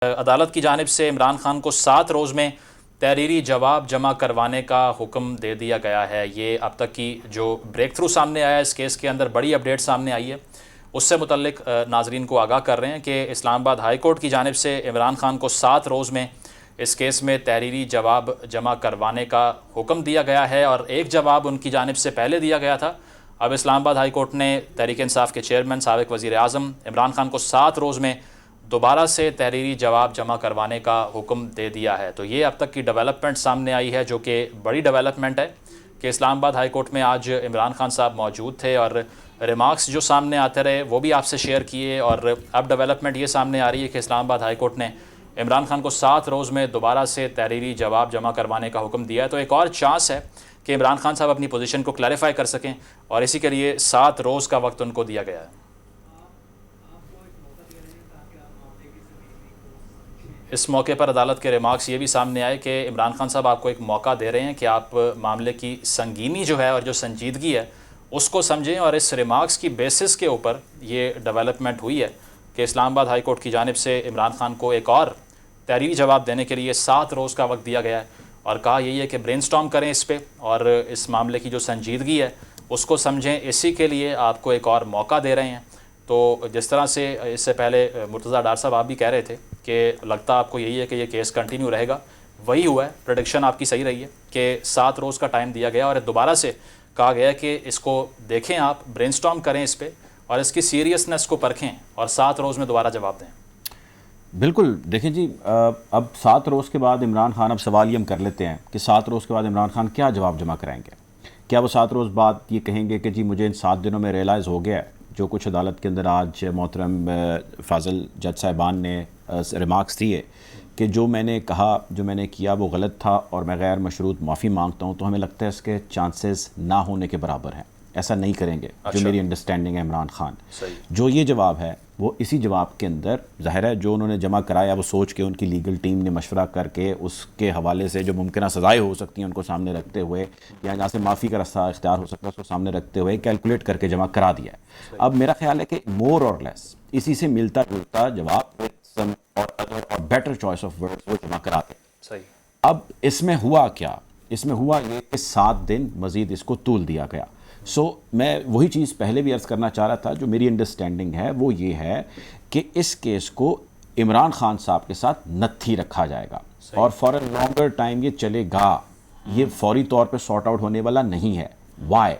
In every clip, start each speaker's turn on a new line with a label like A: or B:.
A: عدالت کی جانب سے عمران خان کو 7 روز میں تحریری جواب جمع کروانے کا حکم دے دیا گیا ہے۔ یہ اب تک کی جو بریک تھرو سامنے آیا ہے اس کیس کے اندر، بڑی اپڈیٹ سامنے آئی ہے، اس سے متعلق ناظرین کو آگاہ کر رہے ہیں کہ اسلام آباد ہائی کورٹ کی جانب سے عمران خان کو 7 روز میں اس کیس میں تحریری جواب جمع کروانے کا حکم دیا گیا ہے، اور ایک جواب ان کی جانب سے پہلے دیا گیا تھا۔ اب اسلام آباد ہائی کورٹ نے تحریک انصاف کے چیئرمین سابق وزیر اعظم عمران خان کو 7 روز میں دوبارہ سے تحریری جواب جمع کروانے کا حکم دے دیا ہے۔ تو یہ اب تک کی ڈیولپمنٹ سامنے آئی ہے، جو کہ بڑی ڈیولپمنٹ ہے کہ اسلام آباد ہائی کورٹ میں آج عمران خان صاحب موجود تھے، اور ریمارکس جو سامنے آتے رہے وہ بھی آپ سے شیئر کیے، اور اب ڈیولپمنٹ یہ سامنے آ رہی ہے کہ اسلام آباد ہائی کورٹ نے عمران خان کو 7 روز میں دوبارہ سے تحریری جواب جمع کروانے کا حکم دیا ہے۔ تو ایک اور چانس ہے کہ عمران خان صاحب اپنی پوزیشن کو کلیریفائی کر سکیں، اور اسی کے لیے 7 روز کا وقت ان کو دیا گیا ہے۔ اس موقع پر عدالت کے ریمارکس یہ بھی سامنے آئے کہ عمران خان صاحب آپ کو ایک موقع دے رہے ہیں کہ آپ معاملے کی سنگینی جو ہے اور جو سنجیدگی ہے اس کو سمجھیں، اور اس ریمارکس کی بیسس کے اوپر یہ ڈیولپمنٹ ہوئی ہے کہ اسلام آباد ہائی کورٹ کی جانب سے عمران خان کو ایک اور تحریری جواب دینے کے لیے 7 روز کا وقت دیا گیا ہے، اور کہا یہی ہے کہ برین سٹارم کریں اس پہ، اور اس معاملے کی جو سنجیدگی ہے اس کو سمجھیں، اسی کے لیے آپ کو ایک اور موقع دے رہے ہیں۔ تو جس طرح سے اس سے پہلے مرتضیٰ ڈار صاحب آپ بھی کہہ رہے تھے کہ لگتا آپ کو یہی ہے کہ یہ کیس کنٹینیو رہے گا، وہی ہوا ہے، پریڈکشن آپ کی صحیح رہی ہے کہ 7 روز کا ٹائم دیا گیا، اور دوبارہ سے کہا گیا کہ اس کو دیکھیں، آپ برین سٹارم کریں اس پہ، اور اس کی سیریسنس کو پرکھیں، اور 7 روز میں دوبارہ جواب دیں۔
B: بالکل، دیکھیں جی، اب 7 روز کے بعد عمران خان، اب سوال یہ ہم کر لیتے ہیں کہ 7 روز کے بعد عمران خان کیا جواب جمع کرائیں گے؟ کیا وہ 7 روز بعد یہ کہیں گے کہ جی مجھے ان 7 دنوں میں ریئلائز ہو گیا ہے، جو کچھ عدالت کے اندر آج محترم فاضل جج صاحبان نے ریمارکس دیے کہ جو میں نے کہا، جو میں نے کیا وہ غلط تھا، اور میں غیر مشروط معافی مانگتا ہوں، تو ہمیں لگتا ہے اس کے چانسز نہ ہونے کے برابر ہیں، ایسا نہیں کریں گے، جو میری انڈرسٹینڈنگ ہے عمران خان۔ جو یہ جواب ہے وہ اسی جواب کے اندر ظاہر ہے جو انہوں نے جمع کرایا وہ سوچ کے، ان کی لیگل ٹیم نے مشورہ کر کے اس کے حوالے سے جو ممکنہ سزائیں ہو سکتی ہیں ان کو سامنے رکھتے ہوئے، یا جہاں سے معافی کا رستہ اختیار ہو سکتا ہے اس کو سامنے رکھتے ہوئے کیلکولیٹ کر کے جمع کرا دیا ہے۔ اب میرا خیال ہے کہ مور اور لیس اسی سے ملتا جلتا جواب اور بیٹر چوائس آف ورڈز وہ جمع کراتے۔ اب اس میں ہوا کیا؟ اس میں ہوا یہ کہ 7 دن مزید اس کو طول دیا گیا۔ میں وہی چیز پہلے بھی عرض کرنا چاہ رہا تھا، جو میری انڈرسٹینڈنگ ہے وہ یہ ہے کہ اس کیس کو عمران خان صاحب کے ساتھ نتھی رکھا جائے گا، اور فار اے لانگر ٹائم یہ چلے گا، یہ فوری طور پہ سارٹ آؤٹ ہونے والا نہیں ہے۔ Why?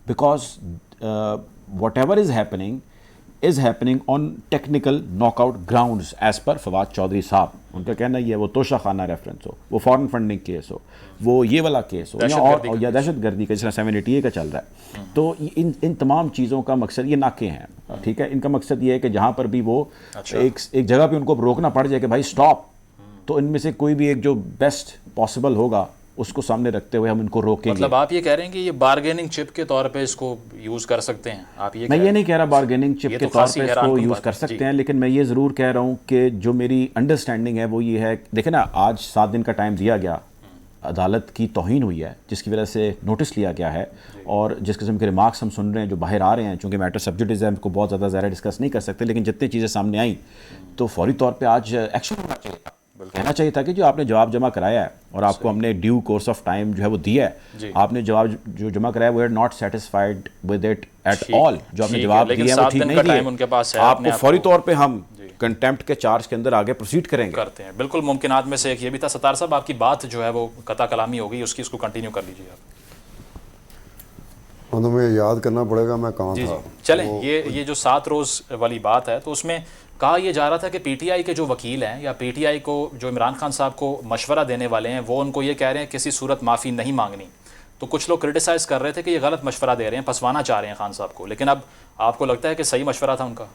B: Because whatever is happening on technical knockout grounds as per Fawad Chaudhry صاحب، ان کا کہنا یہ وہ توشہ خانہ ریفرنس ہو، وہ فارن فنڈنگ کیس ہو، وہ یہ والا کیس ہو، یا دہشت گردی کا جس طرح 780 کا چل رہا ہے، تو ان تمام چیزوں کا مقصد یہ ناکے ہیں، ٹھیک ہے، ان کا مقصد یہ ہے کہ جہاں پر بھی وہ ایک جگہ پہ ان کو روکنا پڑ جائے کہ بھائی سٹاپ، تو ان میں سے کوئی بھی ایک جو بیسٹ پاسبل ہوگا اس کو سامنے رکھتے ہوئے ہم ان کو روکیں گے۔
A: مطلب آپ یہ کہہ رہے ہیں کہ یہ بارگیننگ چپ کے طور پہ اس کو یوز کر سکتے ہیں؟ آپ یہ
B: میں یہ نہیں کہہ رہا بارگیننگ چپ کے طور پہ اس کو یوز کر سکتے ہیں، لیکن میں یہ ضرور کہہ رہا ہوں کہ جو میری انڈرسٹینڈنگ ہے وہ یہ ہے، دیکھیں نا، آج 7 دن کا ٹائم دیا گیا، عدالت کی توہین ہوئی ہے جس کی وجہ سے نوٹس لیا گیا ہے، اور جس قسم کے ریمارکس ہم سن رہے ہیں جو باہر آ رہے ہیں، چونکہ میٹر سبجیکٹس ہے ہم کو بہت زیادہ ظاہر ڈسکس نہیں کر سکتے، لیکن جتنی چیزیں سامنے آئیں تو فوری طور پہ آج ایکشن ہونا چاہیے تھا، کہنا چاہیے تھا کہ جو آپ نے جواب جمع کرایا ہے اور آپ کو ہم نے ڈیو کورس آف ٹائم جو ہے وہ دیا ہے، آپ نے جواب جو جمع کرایا وہ not satisfied with it at all, جو آپ نے جواب دیا ہے وہ ٹھیک نہیں دیا، آپ کو فوری طور پہ ہم کنٹیمپٹ کے چارج کے اندر آگے پروسیڈ کریں گے،
A: کرتے ہیں۔ بالکل ممکنات میں سے ایک یہ بھی تھا۔ ستار صاحب آپ کی بات جو ہے وہ قطع کلامی ہو گئی، اس کو کنٹینیو کر لیجیے آپ۔
C: تو مجھے یاد کرنا پڑے گا میں کہاں تھا۔
A: چلیں، یہ جو 7 روز والی بات ہے تو اس میں کہا یہ جا رہا تھا کہ پی ٹی آئی کے جو وکیل ہیں، یا پی ٹی آئی کو جو عمران خان صاحب کو مشورہ دینے والے ہیں، وہ ان کو یہ کہہ رہے ہیں کسی صورت معافی نہیں مانگنی، تو کچھ لوگ کرٹیسائز کر رہے تھے کہ یہ غلط مشورہ دے رہے ہیں، پھنسوانا چاہ رہے ہیں خان صاحب کو، لیکن اب آپ کو لگتا ہے کہ صحیح مشورہ تھا ان کا؟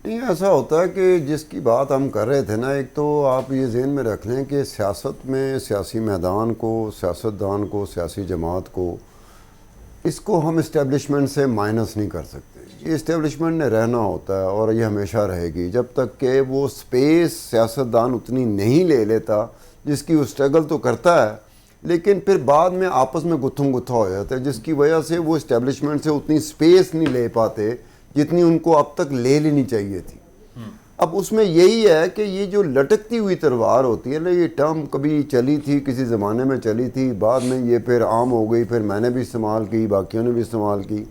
C: نہیں، ایسا ہوتا ہے کہ جس کی بات ہم کر رہے تھے نا، ایک تو آپ یہ ذہن میں رکھ لیں کہ سیاست میں، سیاسی میدان کو، سیاستدان کو، سیاسی جماعت کو، اس کو ہم اسٹیبلشمنٹ سے مائنس نہیں کر سکتے، یہ اسٹیبلشمنٹ نے رہنا ہوتا ہے اور یہ ہمیشہ رہے گی جب تک کہ وہ سپیس سیاستدان اتنی نہیں لے لیتا، جس کی وہ اسٹرگل تو کرتا ہے لیکن پھر بعد میں آپس میں گتھم گتھا ہو جاتا ہے، جس کی وجہ سے وہ اسٹیبلشمنٹ سے اتنی سپیس نہیں لے پاتے جتنی ان کو اب تک لے لینی چاہیے تھی۔ اب اس میں یہی ہے کہ یہ جو لٹکتی ہوئی تلوار ہوتی ہے نا، یہ ٹرم کبھی چلی تھی، کسی زمانے میں چلی تھی، بعد میں یہ پھر عام ہو گئی، پھر میں نے بھی استعمال کی، باقیوں نے بھی استعمال کی.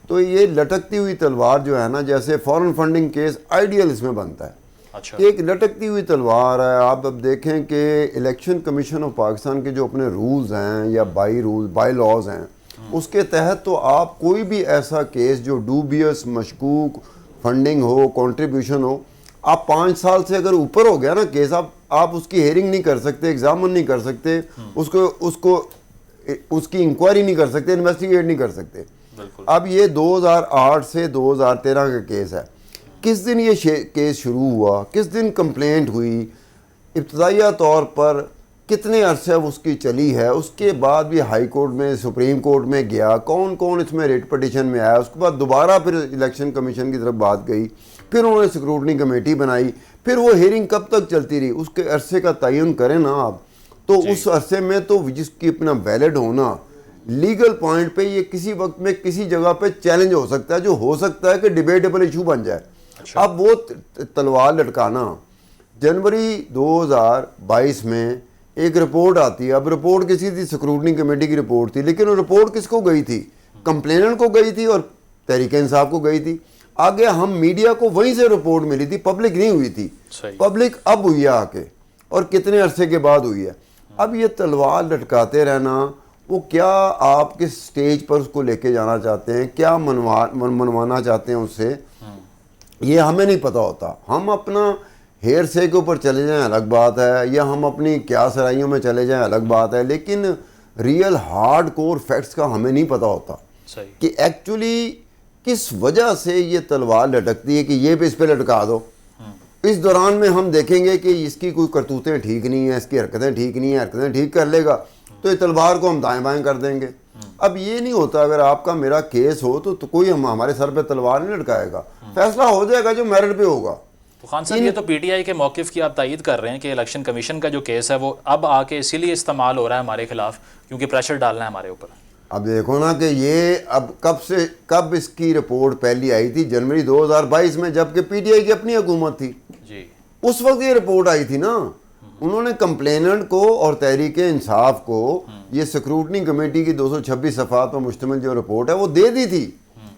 C: تو یہ لٹکتی ہوئی تلوار جو ہے نا، جیسے فورن فنڈنگ کیس آئیڈیل اس میں بنتا ہے. کہ ایک لٹکتی ہوئی تلوار ہے. آپ اب دیکھیں کہ الیکشن کمیشن آف پاکستان کے جو اپنے رولز ہیں یا بائی لاز ہیں، اس کے تحت تو آپ کوئی بھی ایسا کیس جو ڈوبیس، مشکوک، فنڈنگ ہو، کنٹریبیوشن ہو، آپ 5 سال سے اگر اوپر ہو گیا نا کیس، آپ اس کی ہیئرنگ نہیں کر سکتے، ایگزامن نہیں کر سکتے، اس کی انکوائری نہیں کر سکتے، انویسٹیگیٹ نہیں کر سکتے. اب یہ 2008 سے 2013 کا کیس ہے. کس دن یہ کیس شروع ہوا، کس دن کمپلینٹ ہوئی، ابتدائیہ طور پر کتنے عرصے اس کی چلی ہے، اس کے بعد بھی ہائی کورٹ میں، سپریم کورٹ میں گیا، کون کون اس میں ریٹ پٹیشن میں آیا، اس کے بعد دوبارہ پھر الیکشن کمیشن کی طرف بات گئی، پھر انہوں نے سکروٹنی کمیٹی بنائی، پھر وہ ہیئرنگ کب تک چلتی رہی. اس کے عرصے کا تعین کریں نا آپ. تو اس عرصے میں تو جس کی اپنا ویلڈ ہونا لیگل پوائنٹ پہ، یہ کسی وقت میں کسی جگہ پہ چیلنج ہو سکتا ہے، جو ہو سکتا ہے کہ ڈیبیٹیبل ایشو بن جائے. اب وہ تلوار لٹکانا، جنوری 2022 میں ایک رپورٹ آتی ہے. اب رپورٹ کسی تھی، سکروٹنی کمیٹی کی رپورٹ تھی، لیکن وہ رپورٹ کس کو گئی تھی؟ کمپلیننٹ کو گئی تھی اور تحریک انصاف کو گئی تھی. آگے ہم میڈیا کو وہیں سے رپورٹ ملی تھی، پبلک نہیں ہوئی تھی. پبلک اب ہوئی ہے آ کے، اور کتنے عرصے کے بعد ہوئی ہے. اب یہ تلوار لٹکاتے رہنا، وہ کیا آپ کس سٹیج پر اس کو لے کے جانا چاہتے ہیں، کیا منوانا چاہتے ہیں اس سے، یہ ہمیں نہیں پتہ ہوتا. ہم اپنا ہیئر سے کے اوپر چلے جائیں الگ بات ہے، یا ہم اپنی کیا سرائیوں میں چلے جائیں الگ بات ہے، لیکن ریئل ہارڈ کور فیکٹس کا ہمیں نہیں پتہ ہوتا کہ ایکچولی کس وجہ سے یہ تلوار لٹکتی ہے کہ یہ بھی اس پہ لٹکا دو. اس دوران میں ہم دیکھیں گے کہ اس کی کوئی کرتوتیں ٹھیک نہیں ہیں، اس کی حرکتیں ٹھیک نہیں ہیں، حرکتیں ٹھیک کر لے گا تو یہ تلوار کو ہم دائیں بائیں کر دیں گے. اب یہ نہیں ہوتا. اگر آپ کا میرا کیس ہو تو کوئی ہمارے سر پہ تلوار نہیں لٹکائے گا، فیصلہ ہو جائے گا جو میرٹ پہ ہوگا.
A: تو خان صاحب، یہ تو پی ٹی آئی کے موقف کی آپ تائید کر رہے ہیں کہ الیکشن کمیشن کا جو کیس ہے وہ اب آ کے اسی لیے استعمال ہو رہا ہے ہمارے خلاف، کیونکہ پریشر ڈالنا ہے ہمارے اوپر.
C: اب دیکھو نا کہ یہ اب کب اس کی رپورٹ پہلی آئی تھی؟ جنوری 2022 میں، جبکہ پی ٹی آئی کی اپنی حکومت تھی. اس وقت یہ رپورٹ آئی تھی نا. انہوں نے کمپلیننٹ کو اور تحریک انصاف کو یہ سکروٹنی کمیٹی کی 226 صفحات پر مشتمل جو رپورٹ ہے وہ دے دی تھی.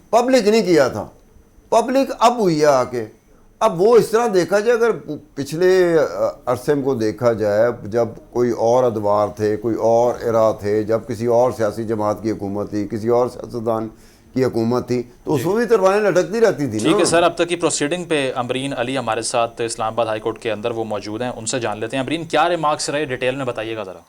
C: پبلک نہیں کیا تھا. پبلک اب ہوئی ہے آ کے. اب وہ اس طرح دیکھا جائے، اگر پچھلے عرصے کو دیکھا جائے، جب کوئی اور ادوار تھے، کوئی اور ایرا تھے، جب کسی اور سیاسی جماعت کی حکومت تھی، کسی اور سیاستدان کی حکومت تھی، تو اس میں بھی تلواریں لٹکتی رہتی تھی.
A: ٹھیک ہے سر، اب تک کی پروسیڈنگ پہ امرین علی ہمارے ساتھ اسلام آباد ہائی کورٹ کے اندر وہ موجود ہیں، ان سے جان لیتے ہیں. امرین، کیا ریمارکس رہے، ڈیٹیل میں بتائیے گا ذرا.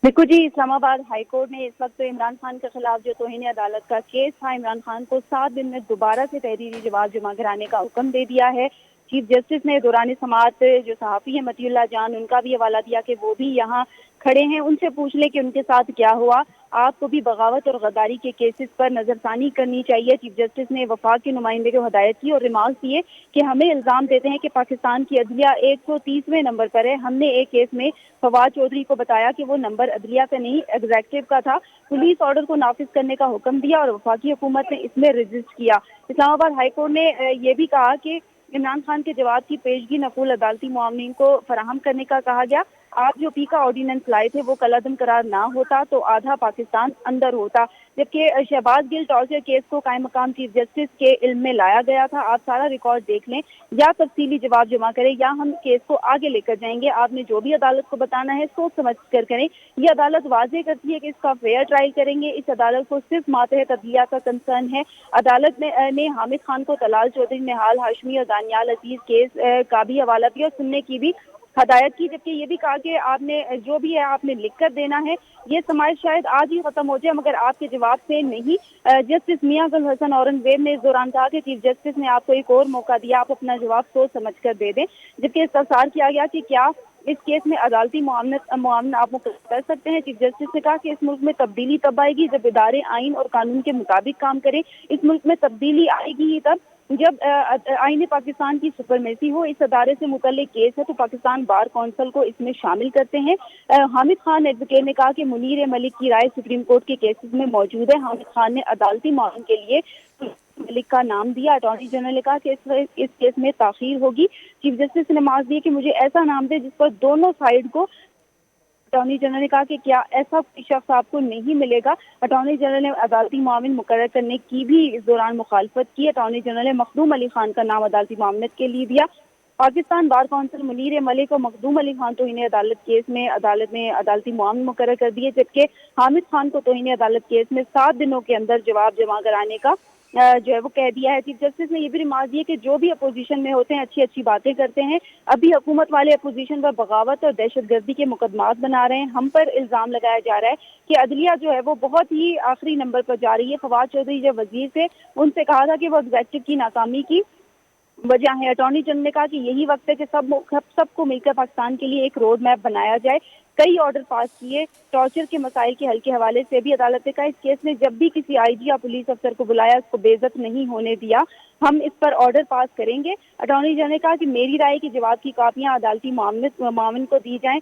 D: دیکھو جی، اسلام آباد ہائی کورٹ نے اس وقت عمران خان کے خلاف جو توہین عدالت کا کیس تھا، عمران خان کو 7 دن میں دوبارہ سے تحریری جواب جمع کرانے کا حکم دے دیا ہے. چیف جسٹس نے دوران سماعت جو صحافی ہیں مطیع اللہ جان، ان کا بھی حوالہ دیا کہ وہ بھی یہاں کھڑے ہیں، ان سے پوچھ لیں کہ ان کے ساتھ کیا ہوا. آپ کو بھی بغاوت اور غداری کے کیسز پر نظر ثانی کرنی چاہیے. چیف جسٹس نے وفاق کے نمائندے کو ہدایت کی اور ریمارکس دیے کہ ہمیں الزام دیتے ہیں کہ پاکستان کی عدلیہ 130ویں نمبر پر ہے. ہم نے ایک کیس میں فواد چودھری کو بتایا کہ وہ نمبر عدلیہ کا نہیں، ایگزیکٹو کا تھا. پولیس آرڈر کو نافذ کرنے کا حکم دیا اور وفاقی حکومت نے اس میں رجسٹ کیا. اسلام آباد ہائی کورٹ نے یہ بھی کہا کہ عمران خان کے جواب کی پیشگی نقول عدالتی معاملین کو فراہم کرنے کا کہا گیا. آپ جو پی کا آرڈیننس لائے تھے وہ کالعدم قرار نہ ہوتا تو آدھا پاکستان اندر ہوتا. جبکہ شہباز گل ٹارچر کیس کو قائم مقام چیف جسٹس کے علم میں لایا گیا تھا. آپ سارا ریکارڈ دیکھ لیں، یا تفصیلی جواب جمع کریں یا ہم کیس کو آگے لے کر جائیں گے. آپ نے جو بھی عدالت کو بتانا ہے سوچ سمجھ کر کریں. یہ عدالت واضح کرتی ہے کہ اس کا فیئر ٹرائل کریں گے. اس عدالت کو صرف ماتحت عدلیہ کا کنسرن ہے. عدالت نے حامد خان کو طلال چودھری، نہال ہاشمی اور دانیال عزیز کیس کا بھی حوالہ دیا اور سننے کی بھی ہدایت کی. جبکہ یہ بھی کہا کہ آپ نے جو بھی ہے آپ نے لکھ کر دینا ہے. یہ سماعت شاید آج ہی ختم ہو جائے مگر آپ کے جواب سے نہیں. جسٹس میاں گل حسن اورنگزیب نے اس دوران کہا کہ چیف جسٹس نے آپ کو ایک اور موقع دیا، آپ اپنا جواب سوچ سمجھ کر دے دیں. جبکہ استفسار کیا گیا کہ کیا اس کیس میں عدالتی معاون آپ مقرر کر سکتے ہیں. چیف جسٹس نے کہا کہ اس ملک میں تبدیلی تب آئے گی جب ادارے آئین اور قانون کے مطابق کام کریں. اس ملک میں تبدیلی آئے گی ہی تب جب آئین پاکستان کی سپرمیسی ہو اس ادارے سے متعلق کیس ہے تو پاکستان بار کونسل کو اس میں شامل کرتے ہیں۔ حامد خان ایڈوکیٹ نے کہا کہ منیر ملک کی رائے سپریم کورٹ کے کیسز میں موجود ہے۔ حامد خان نے عدالتی معاون کے لیے ملک کا نام دیا۔ اٹارنی جنرل نے کہا کہ اس کیس میں تاخیر ہوگی۔ چیف جسٹس نے مارک دی کہ مجھے ایسا نام دے جس پر دونوں سائیڈ کو۔ اٹارنی جنرل نے کہا کہ کیا ایسا کوئی شخص آپ کو نہیں ملے گا۔ اٹارنی جنرل نے عدالتی معاون مقرر کرنے کی بھی اس دوران مخالفت کی۔ اٹارنی جنرل نے مخدوم علی خان کا نام عدالتی معاونت کے لیے دیا۔ پاکستان بار کونسل منیر ملک اور مخدوم علی خان توہین عدالت کیس میں عدالت نے عدالتی معاون مقرر کر دیے، جبکہ حامد خان کو توہین عدالت کیس میں 7 دنوں کے اندر جواب جمع کرانے کا جو ہے وہ کہہ دیا ہے۔ چیف جسٹس نے یہ بھی ریمارک دیا کہ جو بھی اپوزیشن میں ہوتے ہیں اچھی اچھی باتیں کرتے ہیں، ابھی حکومت والے اپوزیشن پر بغاوت اور دہشت گردی کے مقدمات بنا رہے ہیں۔ ہم پر الزام لگایا جا رہا ہے کہ عدلیہ جو ہے وہ بہت ہی آخری نمبر پر جا رہی ہے۔ فواد چودھری جب وزیر تھے ان سے کہا تھا کہ وہ ایگزیکٹو کی ناکامی کی وجہ ہے۔ اٹارنی جنرل نے کہا کہ یہی وقت ہے کہ سب کو مل کر پاکستان کے لیے ایک روڈ میپ بنایا جائے۔ کئی آرڈر پاس کیے۔ ٹارچر کے مسائل کے حل کے حوالے سے بھی عدالت نے کہا اس کیس میں جب بھی کسی آئی جی یا پولیس افسر کو بلایا اس کو بے عزت نہیں ہونے دیا، ہم اس پر آرڈر پاس کریں گے۔ اٹارنی جنرل نے کہا کہ میری رائے کی جواب کی کاپیاں عدالتی معاون کو دی جائیں۔